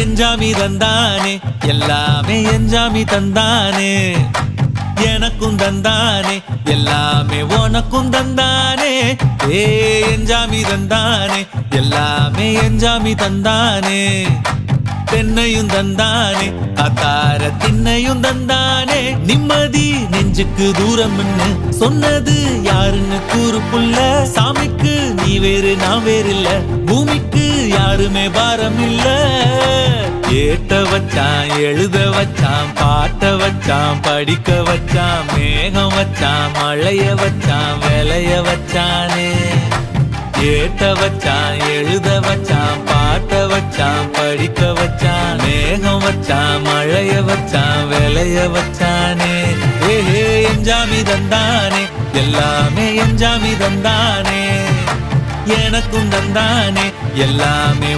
எஞ்சாமி தந்தானே எல்லாமே எஞ்சாமி தந்தானே எனக்கும் தந்தானே எல்லாமே உனக்கும் தந்தானே ஏ எஞ்சாமி தந்தானே எல்லாமே எஞ்சாமி தந்தானே தென்னையும் தந்தானே காத்தார திண்ணையும் தந்தானே நிம்மதி நெஞ்சுக்கு தூரம்னு சொன்னது யாருன்னு கூறு புள்ள சாமிக்கு நீ வேறு நான் வேறு இல்ல பூமிக்கு யாருமே பாரம் இல்ல ஏட்ட வச்சான் எழுத வச்சான் பாட்ட வச்சான் படிக்க வச்சான் மேகம் வச்சான் மழைய வச்சான் விளைய வச்சானே ஏட்ட வச்சான் எழுத வச்சான் பாட்ட வச்சான் படிக்க வச்சான் மேகம் வச்சான் மழைய வச்சான் விளைய வச்சானே ஏஹே எஞ்சாமி தந்தானே எல்லாமே எஞ்சாமி தந்தானே எனக்கும் தந்தானே எல்லாமே